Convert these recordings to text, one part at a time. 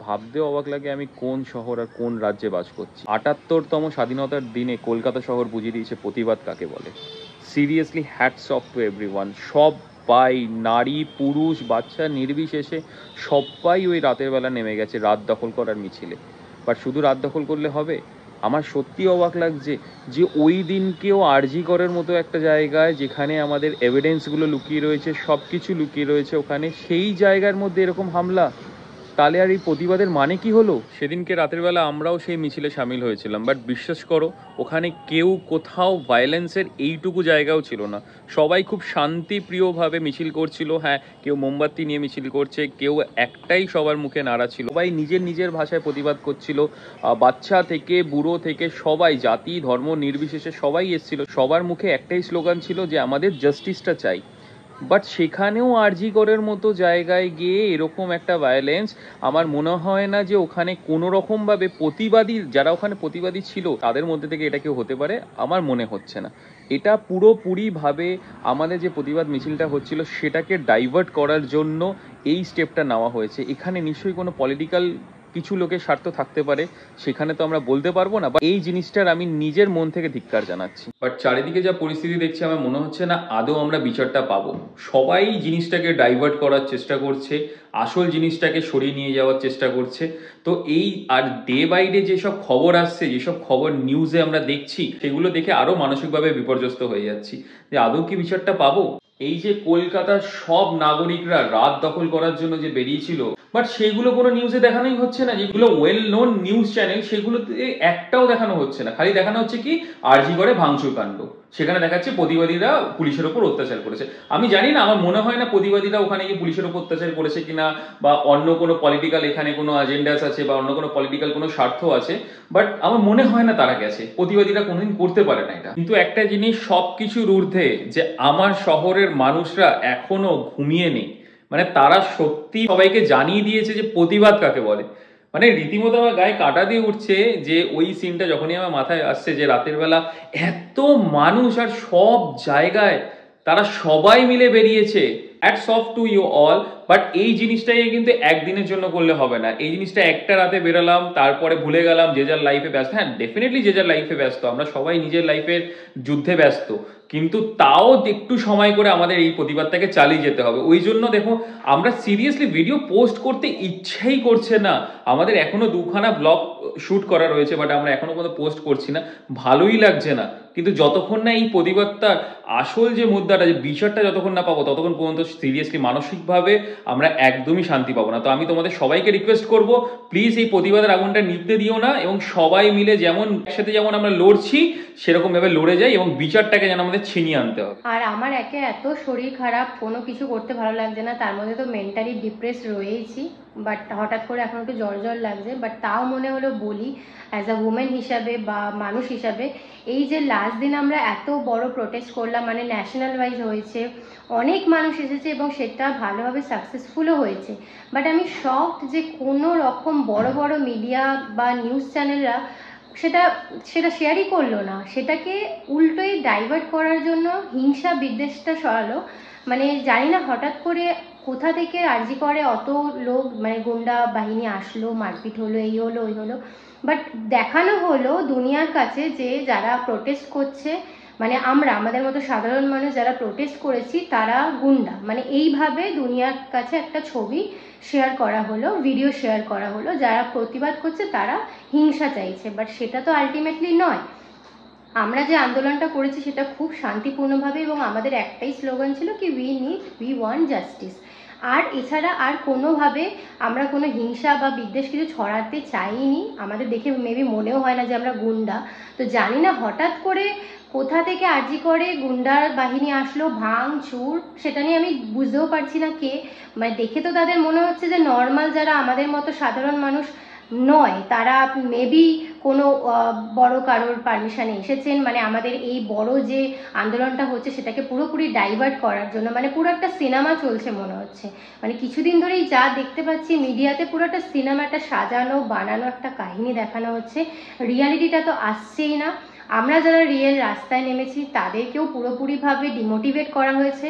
ভাবতেও অবাক লাগে আমি কোন শহর আর কোন রাজ্যে বাস করছি। ৭৮তম স্বাধীনতার দিনে কলকাতা শহর বুঝিয়ে দিয়েছে প্রতিবাদ কাকে বলে। Seriously hats off to everyone. সবাই, নারী পুরুষ বাচ্চা নির্বিশেষে সবাই ওই রাতের বেলা নেমে গেছে রাত দখল করার মিছিলে। বাট শুধু রাত দখল করলে হবে? আমার সত্যি অবাক লাগছে যে ওই দিনকেও আরজি করার মতো একটা জায়গায়, যেখানে আমাদের এভিডেন্সগুলো লুকিয়ে রয়েছে, সব কিছু লুকিয়ে রয়েছে ওখানে, সেই জায়গার মধ্যে এরকম হামলা। তাহলে আর এই প্রতিবাদের মানে কি হলো? সেদিনকে রাতের বেলা আমরাও সেই মিছিলে সামিল হয়েছিলাম, বাট বিশ্বাস করো ওখানে কেউ কোথাও ভায়োলেন্সের এইটুকু জায়গাও ছিল না। সবাই খুব শান্তিপ্রিয়ভাবে মিছিল করছিল। হ্যাঁ, কেউ মোমবাতি নিয়ে মিছিল করছে, কেউ একটাই সবার মুখে নাড়া ছিল, সবাই নিজের নিজের ভাষায় প্রতিবাদ করছিল। বাচ্চা থেকে বুড়ো থেকে সবাই, জাতি ধর্ম নির্বিশেষে সবাই এসেছিল। সবার মুখে একটাই স্লোগান ছিল যে আমাদের জাস্টিসটা চাই। বাট সেখানেও আরজি করের মতো জায়গায় গিয়ে এরকম একটা ভায়োলেন্স, আমার মনে হয় না যে ওখানে কোনো রকমভাবে প্রতিবাদী, যারা ওখানে প্রতিবাদী ছিল তাদের মধ্যে থেকে এটা কেউ হতে পারে, আমার মনে হচ্ছে না। এটা পুরোপুরিভাবে আমাদের যে প্রতিবাদ মিছিলটা হচ্ছিল সেটাকে ডাইভার্ট করার জন্য এই স্টেপটা নেওয়া হয়েছে। এখানে নিশ্চয়ই কোনো পলিটিক্যাল কিছু লোকের স্বার্থ থাকতে পারে, সেখানে তো আমরা বলতে পারবো না। বা এই জিনিসটার আমি নিজের মন থেকে ধিক্কার জানাচ্ছি। বাট চারিদিকে যা পরিস্থিতি দেখছি আমার মনে হচ্ছে না আদৌ আমরা বিচারটা পাবো। সবাই জিনিসটাকে ডাইভার্ট করার চেষ্টা করছে, আসল জিনিসটাকে সরিয়ে নিয়ে যাওয়ার চেষ্টা করছে। তো এই আর ডে বাই ডে যেসব খবর আসছে, যেসব খবর নিউজে আমরা দেখছি, সেগুলো দেখে আরো মানসিকভাবে বিপর্যস্ত হয়ে যাচ্ছি যে আদৌ কি বিচারটা পাবো। এই যে কলকাতার সব নাগরিকরা রাত দখল করার জন্য যে বেরিয়েছিল, বাট সেগুলো কোনো নিউজে দেখানোই হচ্ছে না। যেগুলো ওয়েল নোন নিউজ চ্যানেল সেগুলোতে একটাও দেখানো হচ্ছে না। খালি দেখানো হচ্ছে কি আরজি করে ভাঙচুর কাণ্ড। সেখানে দেখাচ্ছে প্রতিবাদীরা পুলিশের ওপর অত্যাচার করেছে। আমি জানি না, আমার মনে হয় না প্রতিবাদীরা ওখানে গিয়ে পুলিশের ওপর অত্যাচার করেছে কিনা, বা অন্য কোনো পলিটিক্যাল এখানে কোনো এজেন্ডাস আছে, বা অন্য কোনো পলিটিক্যাল কোনো স্বার্থ আছে। বাট আমার মনে হয় না তারা গেছে, প্রতিবাদীরা কোনোদিন করতে পারে না এটা। কিন্তু একটা জিনিস সবকিছুর ঊর্ধ্বে, যে আমার শহরের মানুষরা এখনো ঘুমিয়ে নেই। মানে তারা সত্যি সবাইকে জানিয়ে দিয়েছে যে প্রতিবাদ কাকে বলে। মানে রীতিমতো আমার গায়ে কাঁটা দিয়ে উঠছে যে ওই সিনটা যখনই আমার মাথায় আসছে, যে রাতের বেলা এত মানুষ আর সব জায়গায় তারা সবাই মিলে বেরিয়েছে। Hats off to you all. But এই জিনিসটাই কিন্তু একদিনের জন্য করলে হবে না। এই জিনিসটা একটা রাতে বেরোলাম, তারপরে ভুলে গেলাম, যে যার লাইফে ব্যস্ত। হ্যাঁ, ডেফিনেটলি যে যার লাইফে ব্যস্ত, আমরা সবাই নিজের লাইফের যুদ্ধে ব্যস্ত, কিন্তু তাও একটু সময় করে আমাদের এই প্রতিবাদটাকে চালিয়ে যেতে হবে। ওই জন্য দেখো, আমরা সিরিয়াসলি ভিডিও পোস্ট করতে ইচ্ছেই করছে না। আমাদের এখনো দুখানা ব্লগ শুট করা রয়েছে, বাট আমরা এখনো কোনো পোস্ট করছি না, ভালোই লাগছে না। কিন্তু যতক্ষণ না এই প্রতিবাদটার আসল যে মুদ্রাটা, যে বিচারটা যতক্ষণ না পাবো, ততক্ষণ পর্যন্ত সিরিয়াসলি মানসিকভাবে আমরা একদমই শান্তি পাবো না। তো আমি তোমাদের সবাইকে রিকোয়েস্ট করব, প্লিজ এই প্রতিবাদের আগুনটা নিভতে দিও না, এবং সবাই মিলে যেমন একসাথে যেমন আমরা লড়ছি সেরকম ভাবে লড়ে যাই, এবং বিচারটাকে যেন আমাদের ছিনিয়ে আনতে হবে। আর আমার একে এত শরীর খারাপ, কোনো কিছু করতে ভালো লাগছে না, তার মধ্যে তো মেন্টালি ডিপ্রেস রয়েইছি। বাট হঠাৎ করে এখন একটু জ্বর জ্বর লাগছে, বাট তাও মনে হলো বলি অ্যাজ আ উমেন হিসাবে বা মানুষ হিসাবে। এই যে লাস্ট দিন আমরা এত বড় প্রোটেস্ট করলাম, মানে ন্যাশনাল ওয়াইজ হয়েছে, অনেক মানুষ এসেছে এবং সেটা ভালোভাবে সাকসেসফুলও হয়েছে। বাট আমি শকড যে কোনো রকম বড় বড় মিডিয়া বা নিউজ চ্যানেলরা সেটা সেটা শেয়ারই করলো না, সেটাকে উল্টোই ডাইভার্ট করার জন্য হিংসা বিদ্বেষটা সরালো। মানে জানি না হঠাৎ করে কোথা থেকে আরজি করে অত লোক, মানে গুন্ডা বাহিনী আসলো, মারপিট হলো, এই হলো ওই হলো। বাট দেখানো হলো দুনিয়ার কাছে যে যারা প্রোটেস্ট করছে, মানে আমরা আমাদের মতো সাধারণ মানুষ যারা প্রোটেস্ট করেছি তারা গুন্ডা। মানে এইভাবে দুনিয়ার কাছে একটা ছবি শেয়ার করা হলো, ভিডিও শেয়ার করা হলো, যারা প্রতিবাদ করছে তারা হিংসা চাইছে। বাট সেটা তো আলটিমেটলি নয়। আমরা যে আন্দোলনটা করেছি সেটা খুব শান্তিপূর্ণভাবে, এবং আমাদের একটাই স্লোগান ছিল কি উই ওয়ান্ট জাস্টিস। আর এছাড়া আর কোনোভাবে আমরা কোনো হিংসা বা বিদ্বেষ কিছু ছড়াতে চাইনি। আমাদের দেখে মেবি মনেও হয় না যে আমরা গুন্ডা। তো জানি না হঠাৎ করে কোথা থেকে আরজি করে গুন্ডার বাহিনী আসলো, ভাঙচুর, সেটা নিয়ে আমি বুঝতেও পারছি না কে। মানে দেখে তো তাদের মনে হচ্ছে যে নর্মাল যারা আমাদের মতো সাধারণ মানুষ নয়, তারা মেবি কোনো বড় কারোর পারমিশনে এসেছেন, মানে আমাদের এই বড় যে আন্দোলনটা হচ্ছে সেটাকে পুরোপুরি ডাইভার্ট করার জন্য। মানে পুরো একটা সিনেমা চলছে মনে হচ্ছে। মানে কিছুদিন ধরেই যা দেখতে পাচ্ছি মিডিয়াতে, পুরো একটা সিনেমা, একটা সাজানো বানানো একটা কাহিনী দেখানো হচ্ছে, রিয়ালিটিটা তো আসছেই না। আমরা যারা রিয়েল রাস্তায় নেমেছি তাদেরকেও পুরোপুরিভাবে ডিমোটিভেট করা হয়েছে।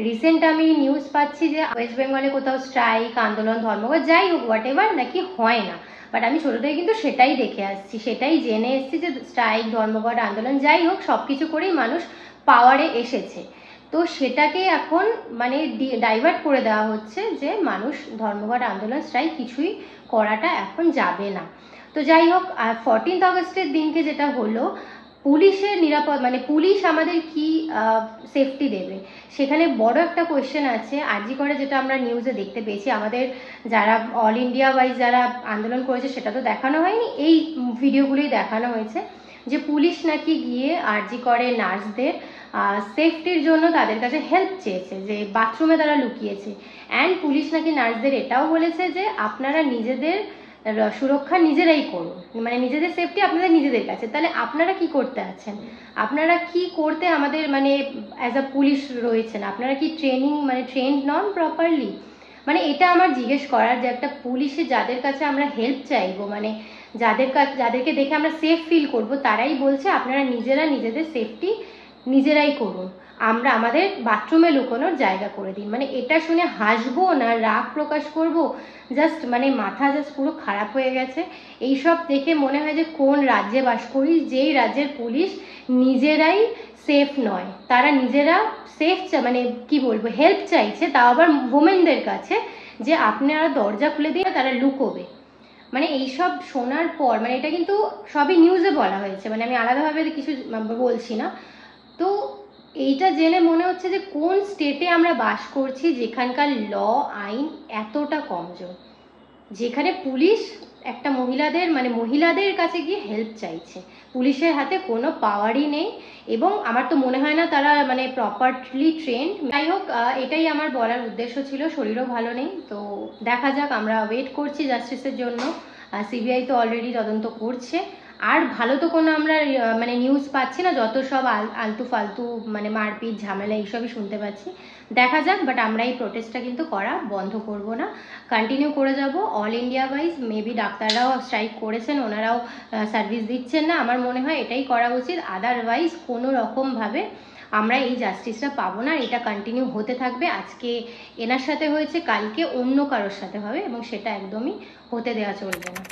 রিসেন্ট আমি নিউজ পাচ্ছি যে ওয়েস্ট বেঙ্গলে কোথাও স্ট্রাইক, আন্দোলন, ধর্মঘট যাই হোক হোয়াট এভার নাকি হয় না, বাট আমি ছোটো থেকে কিন্তু সেটাই দেখে আসছি, সেটাই জেনে এসেছি যে স্ট্রাইক, ধর্মঘট, আন্দোলন যাই হোক সব কিছু করেই মানুষ পাওয়ারে এসেছে। তো সেটাকে এখন মানে ডাইভার্ট করে দেওয়া হচ্ছে যে মানুষ ধর্মঘট, আন্দোলন, স্ট্রাইক কিছুই করাটা এখন যাবে না। তো যাই হোক 14 আগস্টের দিনকে যেটা হলো, পুলিশের নিরাপদ মানে পুলিশ আমাদের কি সেফটি দেবে, সেখানে বড় একটা কোয়েশ্চেন আছে। আরজি করে যেটা আমরা নিউজে দেখতে পেয়েছি, আমাদের যারা অল ইন্ডিয়া ওয়াইজ যারা আন্দোলন করেছে সেটা তো দেখানো হয়নি, এই ভিডিওগুলোই দেখানো হয়েছে যে পুলিশ নাকি গিয়ে আরজি করে নার্সদের সেফটির জন্য তাদের কাছে হেল্প চেয়েছে, যে বাথরুমে তারা লুকিয়েছে। অ্যান্ড পুলিশ নাকি নার্সদের এটাও বলেছে যে আপনারা নিজেদের সুরক্ষা নিজেরাই করুন, মানে নিজেদের সেফটি আপনাদের নিজেদের কাছে। তাহলে আপনারা কি করতে আছেন, আপনারা কি করতে আমাদের মানে অ্যাজ আ পুলিশ রয়েছেন, আপনারা কি মানে ট্রেন্ড নন প্রপারলি? মানে এটা আমার জিজ্ঞেস করার যে একটা পুলিশে যাদের কাছে আমরা হেল্প চাইবো, মানে যাদেরকে দেখে আমরা সেফ ফিল করব, তারাই বলছে আপনারা নিজেরা নিজেদের সেফটি নিজেরাই করুন, আমরা আমাদের বাথরুমে লুকোনোর জায়গা করে দিন। মানে এটা শুনে হাসবো না রাগ প্রকাশ করব, জাস্ট মানে মাথা জাস্ট পুরো খারাপ হয়ে গেছে। এইসব দেখে মনে হয় যে কোন রাজ্যে বাস করি, যেই রাজ্যের পুলিশ নিজেরাই সেফ নয়, তারা নিজেরা সেফ মানে কি বলবো হেল্প চাইছে, তাও আবার ওমেনদের কাছে, যে আপনারা দরজা খুলে দিয়ে তারা লুকোবে। মানে এইসব শোনার পর মানে এটা কিন্তু সবই নিউজে বলা হয়েছে, মানে আমি আলাদাভাবে কিছু বলছি না। তো এইটা জেনে মনে হচ্ছে যে কোন স্টেটে আমরা বাস করছি যেখানকার ল আইন এতটা কমজোর, যেখানে পুলিশ একটা মহিলাদের কাছে গিয়ে হেল্প চাইছে, পুলিশের হাতে কোনো পাওয়ারই নেই, এবং আমার তো মনে হয় না তারা মানে প্রপারলি ট্রেন্ড। যাই হোক এটাই আমার বলার উদ্দেশ্য ছিল। শরীরও ভালো নেই, তো দেখা যাক, আমরা ওয়েট করছি জাস্টিসের জন্য। সিবিআই তো অলরেডি তদন্ত করছে, আর ভালো তো কোনো আমরা মানে নিউজ পাচ্ছি না, যত সব আলতু ফালতু মানে মারপিট ঝামেলা এইসবই শুনতে পাচ্ছি। দেখা যাক, বাট আমরা এই প্রোটেস্টটা কিন্তু করা বন্ধ করব না, কন্টিনিউ করে যাব অল ইন্ডিয়া ওয়াইজ। মেবি ডাক্তাররাও স্ট্রাইক করেছেন, ওনারাও সার্ভিস দিচ্ছেন না, আমার মনে হয় এটাই করা উচিত। আদারওয়াইজ কোনো রকমভাবে আমরা এই জাস্টিসটা পাবো না, এটা কন্টিনিউ হতে থাকবে। আজকে এনার সাথে হয়েছে, কালকে অন্য কারোর সাথে হবে, এবং সেটা একদমই হতে দেওয়া চলবে না।